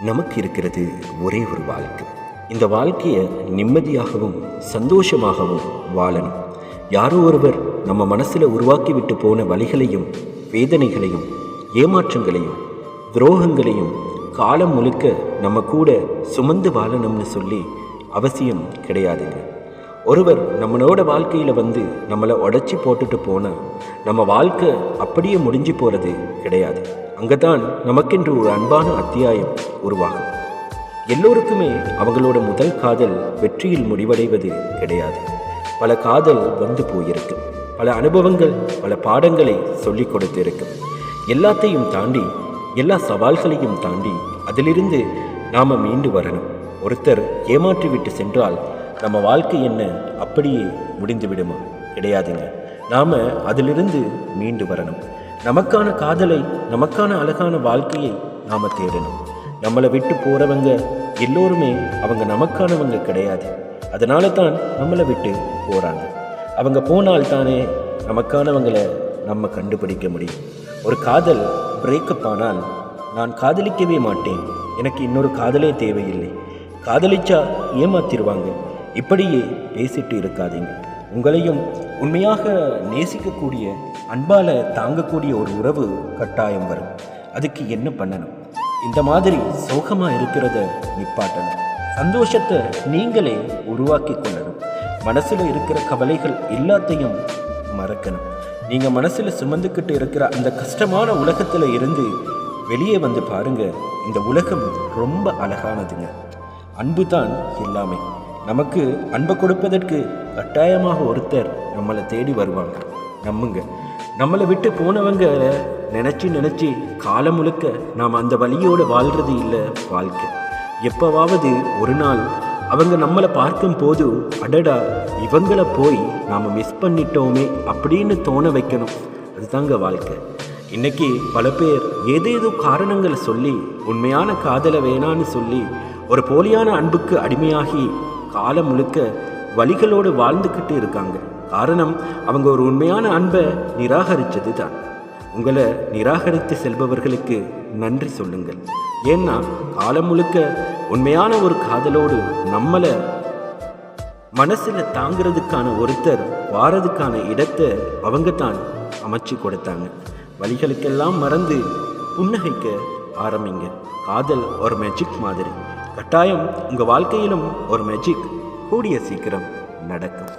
நமக்கு இருக்கிறது ஒரே ஒரு வாழ்க்கை. இந்த வாழ்க்கையை நிம்மதியாகவும் சந்தோஷமாகவும் வாழணும். யாரோ ஒருவர் நம்ம மனசில் உருவாக்கி விட்டு போன வலிகளையும் வேதனைகளையும் ஏமாற்றங்களையும் துரோகங்களையும் காலம் முழுக்க நம்ம கூட சுமந்து வாழணும்னு சொல்லி அவசியம் கிடையாதுங்க. ஒருவர் நம்மளோட வாழ்க்கையில் வந்து நம்மளை உடைச்சி போட்டுட்டு போனால் நம்ம வாழ்க்கை அப்படியே முடிஞ்சு போகிறது கிடையாது. அங்கே தான் நமக்கென்று ஒரு அன்பான அத்தியாயம் உருவாகும். எல்லோருக்குமே அவங்களோட முதல் காதல் வெற்றியில் முடிவடைவது கிடையாது. பல காதல் வந்து போயிருக்கு, பல அனுபவங்கள் பல பாடங்களை சொல்லி கொடுத்து இருக்கு. எல்லாத்தையும் தாண்டி எல்லா சவால்களையும் தாண்டி அதிலிருந்து நாம் மீண்டு வரணும். ஒருத்தர் ஏமாற்றி விட்டு சென்றால் நம்ம வாழ்க்கை என்ன அப்படியே முடிந்து விடுமா? கிடையாதுங்க. நாம் அதிலிருந்து மீண்டு வரணும். நமக்கான காதலை, நமக்கான அழகான வாழ்க்கையை நாம் தேடணும். நம்மளை விட்டு போகிறவங்க எல்லோருமே அவங்க நமக்கானவங்க கிடையாது. அதனால தான் நம்மளை விட்டு போகிறாங்க. அவங்க போனால் தானே நமக்கானவங்களை நம்ம கண்டுபிடிக்க முடியும். ஒரு காதல் பிரேக்கப் ஆனால் நான் காதலிக்கவே மாட்டேன், எனக்கு இன்னொரு காதலே தேவையில்லை, காதலிச்சா ஏமாத்திடுவாங்க, இப்படியே பேசிட்டு இருக்காதீங்க. உங்களையும் உண்மையாக நேசிக்கக்கூடிய அன்பால தாங்கக்கூடிய ஒரு உறவு கட்டாயம் வரும். அதுக்கு என்ன பண்ணணும்? இந்த மாதிரி சோகமாக இருக்கிறத நிப்பாட்டணும். சந்தோஷத்தை நீங்களே உருவாக்கி கொள்ளணும். மனசில் இருக்கிற கவலைகள் எல்லாத்தையும் மறக்கணும். நீங்கள் மனசில் சுமந்துக்கிட்டு இருக்கிற அந்த கஷ்டமான உலகத்தில் இருந்து வெளியே வந்து பாருங்க. இந்த உலகம் ரொம்ப அழகானதுங்க. அன்பு தான் எல்லாமே. நமக்கு அன்பை கொடுப்பதற்கு கட்டாயமாக ஒருத்தர் நம்மளை தேடி வருவாங்க. நம்புங்க. நம்மளை விட்டு போனவங்க நினச்சி காலம் முழுக்க நாம் அந்த வழியோடு வாழ்கிறது இல்லை வாழ்க்கை. எப்போவாவது ஒரு நாள் அவங்க நம்மளை பார்க்கும் போது அடடா இவங்களை போய் நாம் மிஸ் பண்ணிட்டோமே அப்படின்னு தோண வைக்கணும். அதுதாங்க வாழ்க்கை. இன்னைக்கு பல பேர் ஏதேதோ காரணங்களை சொல்லி உண்மையான காதலை வேணான்னு சொல்லி ஒரு போலியான அன்புக்கு அடிமையாகி காலம் முழுக்க வலிகளோடு வாழ்ந்துக்கிட்டு இருக்காங்க. காரணம், அவங்க ஒரு உண்மையான அன்பை நிராகரித்தது தான். உங்களை நிராகரித்து செல்பவர்களுக்கு நன்றி சொல்லுங்கள். ஏன்னா காலம் முழுக்க உண்மையான ஒரு காதலோடு நம்மளை மனசில் தாங்கிறதுக்கான ஒருத்தர் வாரதுக்கான இடத்தை அவங்க தான் அமைச்சு கொடுத்தாங்க. வலிகளுக்கெல்லாம் மறந்து புன்னகைக்க ஆரம்பிங்க. காதல் ஒரு மேஜிக் மாதிரி. கட்டாயம் உங்கள் வாழ்க்கையிலும் ஒரு மேஜிக் கூடிய சீக்கிரம் நடக்கும்.